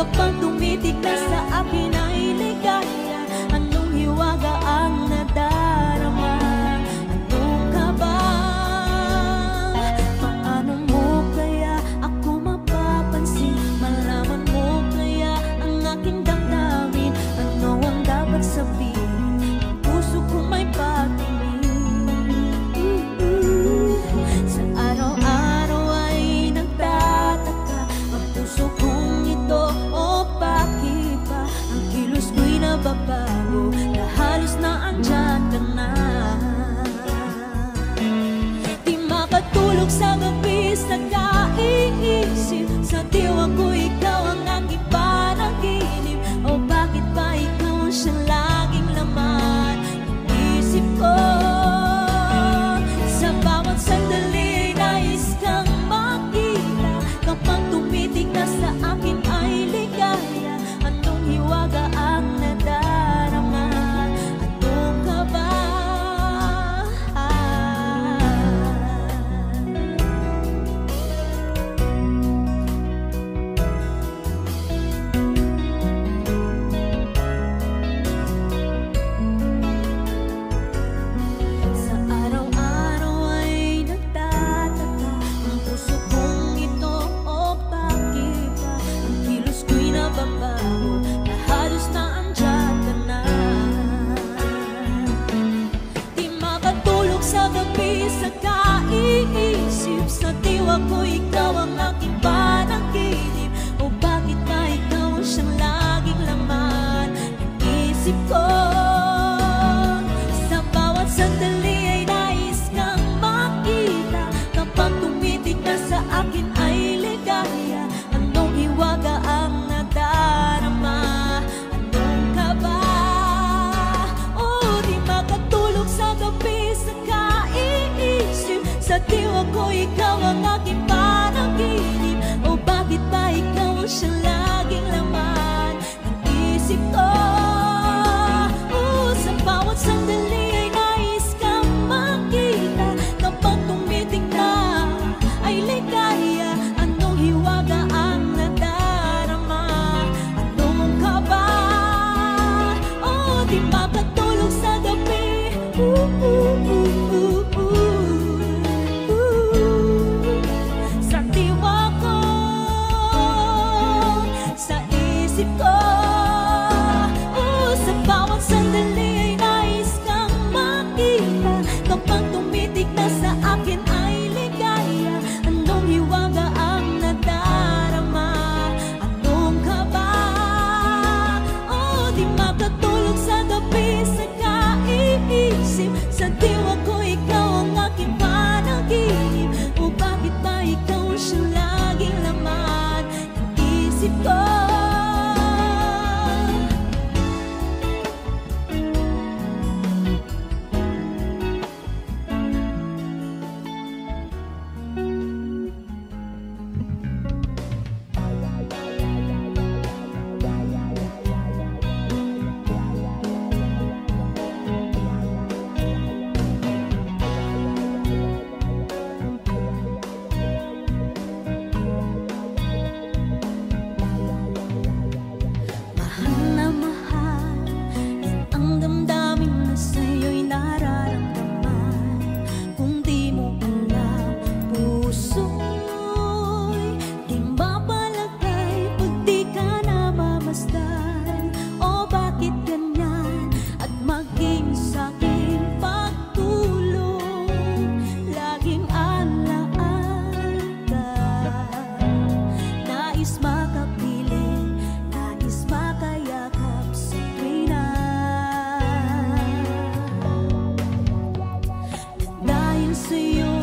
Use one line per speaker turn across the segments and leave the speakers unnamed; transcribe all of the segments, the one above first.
Kapag tumitig na sa akin ay ligaya, anong hiwaga ang nadarama? Ano ka ba? Paano mo kaya ako mapapansin? Malaman mo kaya ang aking damdamin? Ano ang dapat sabihin? Ang puso ko may pagtingin. Sa araw-araw ay nagtataka ang puso kong ito. O bakit ba ang kilos ko'y nababago na halos na andyan ka na? Di makatulog sa gabi sa kaiisip, sa diwa ko ikaw ang aking panaginip. O bakit ba ikaw ang siyang laging laman ng isip ko? Sa bawat sandali ay nais kang makita. Kapag tumitig na sa akin ay ligaya, anong hiwaga ang nadarama? Ano ka ba? Sa araw-araw ay nagtataka ang puso kong ito. O bakit ba ang kilos ko'y nababago na halos na andyan ka na? Di makatulog sa gabi sa kaiisip, sa diwa ko ikaw ang aking panaginip. O bakit ba ikaw ang siyang laging laman ng isip ko? Sa bawat sandali ay nais kang makita. Kapag tumitig na sa akin ay ligaya, anong hiwaga ang nadarama? Anong ka ba? Di makatulog sa gabi sa kaiisip, sa diwa ko ikaw ang aking panaginip. O bakit ba ikaw ang siyang laging laman ng isip ko? Sa bawat sandali ay nais kang makita. Kapag tumitig na ay ligaya, anong hiwaga ang nadarama? Anong ka ba? Di makatulog sa gabi, sa diwa ko, sa isip ko. Sa bawat sandali ay nais kang makita. Kapag tumitig na sa akin ay ligaya, anong hiwaga ang nadarama? Anong ka ba? Di makatulog sa gabi sa kaiisip, sa diwa ko ikaw ang aking panaginip. O bakit ba ikaw ang siyang laging laman ng isip ko? Mahal na mahal, yan ang damdamin na sa'yo'y nararamdaman. Kung di mo alam, puso'y di mapalagay pag di ka namamasdan. O bakit ganyan? At maging sa'king pagtulong, laging alaala ka. Nais makapiling, nais makayakap sa tuwina. Dahil sa'yo,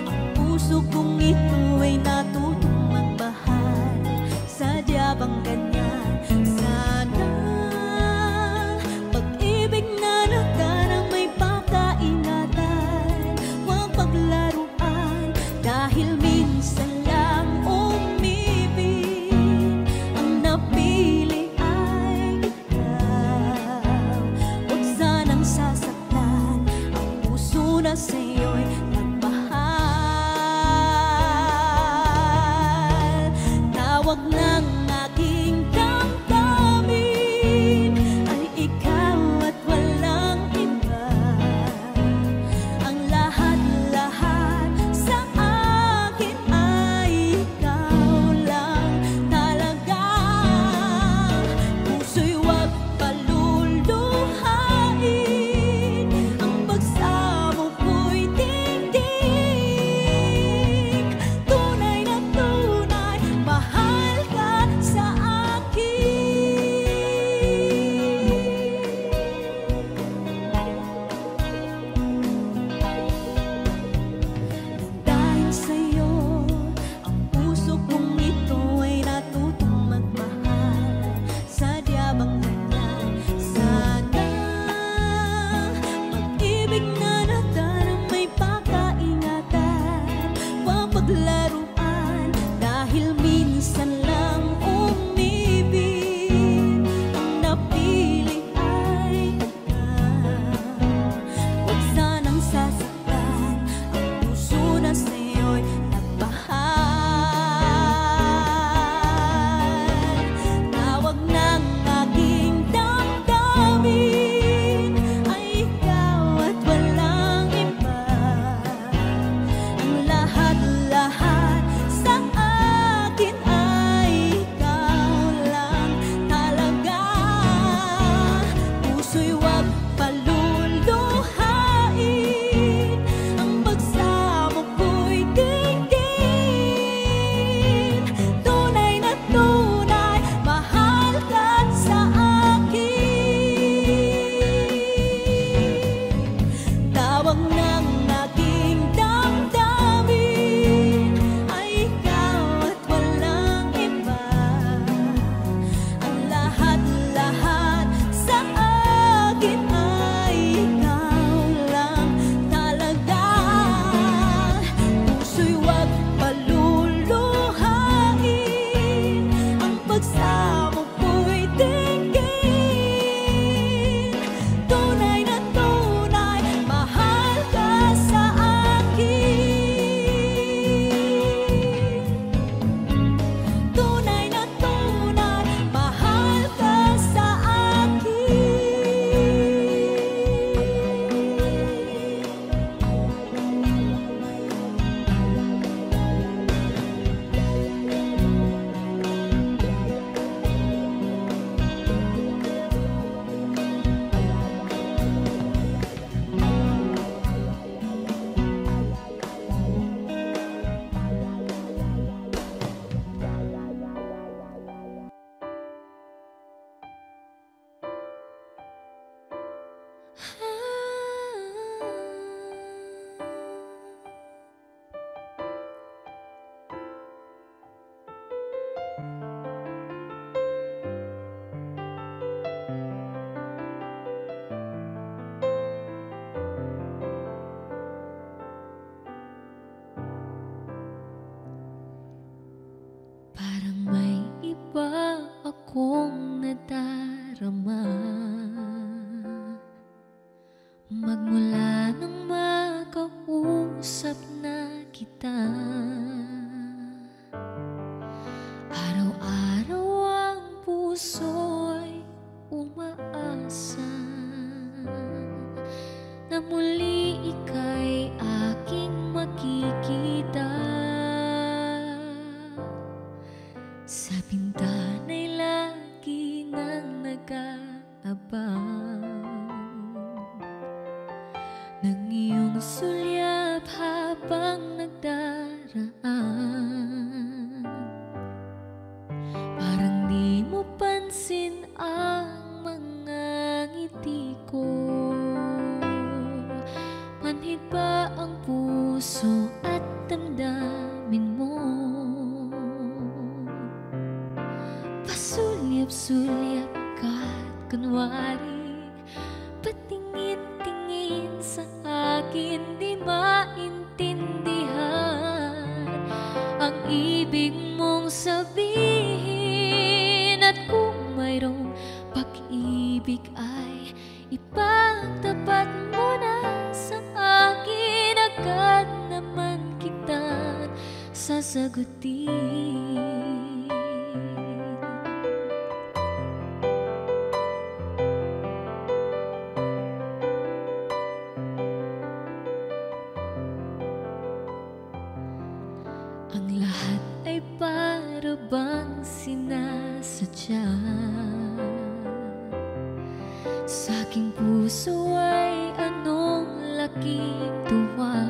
ang puso kong ito ay natutong magmahal. Sadya bang ganyan? Sana pag-ibig na nadarang may pakaingatan, huwag paglaruan. Dahil minsan lang umibig, ang napili ay ikaw. Huwag sanang sasaktan ang puso na sa'yo'y nagmahal. Tawag ng aking pagsamo ko'y tingin. Tunay na tunay, mahal ka sa akin. Tunay na tunay, mahal ka sa parang may iba akong nadarama magmula nang makausap na kita. Araw-araw ang puso'y umaasa na muli ika'y aking makikita. Sa pintana'y lagi nang nag-aabang ng iyong sulyap habang nagdaraan. Parang di mo pansin ang mga ngiti ko. Manhid ba ang puso at damdamin mo? Pasulyap-sulyap ka't kunwari patingin-tingin sa akin, di maintindihan ang ibig mong sabihin. At kung mayroong pag-ibig ay ipagtapat mo na sa akin, agad naman kitang sasagutin. Ang lahat ay para bang sinasadya. Sa aking puso ay anong laking tuwa.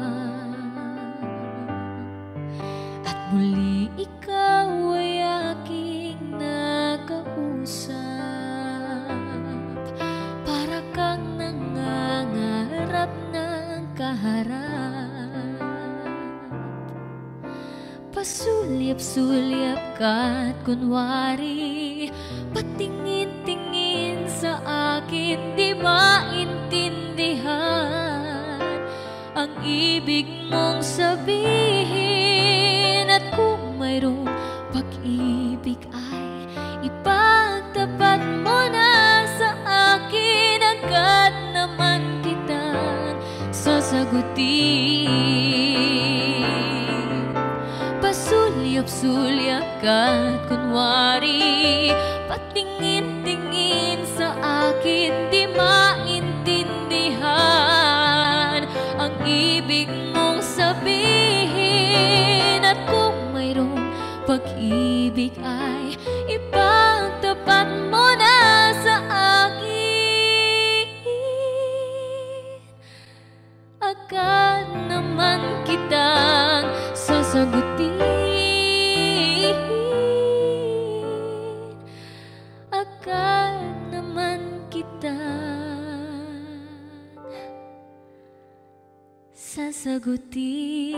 At muli ikaw ay aking nakausap. Para kang nangangarap ng kaharap. Pasulyap-sulyap ka't kunwari patingin-tingin sa akin, di maintindihan ang ibig mong sabihin. At kung mayroong pag-ibig ay ipagtapat mo na sa akin, agad naman kitang sasagutin. Pasulyap-sulyap ka't kunwari patingin-tingin sa akin, di maintindihan ang ibig mong sabihin. At kung mayroong pag-ibig ay ipagtapat mo na sa akin, agad naman kitang sasagutin. Agad naman kitang sasagutin.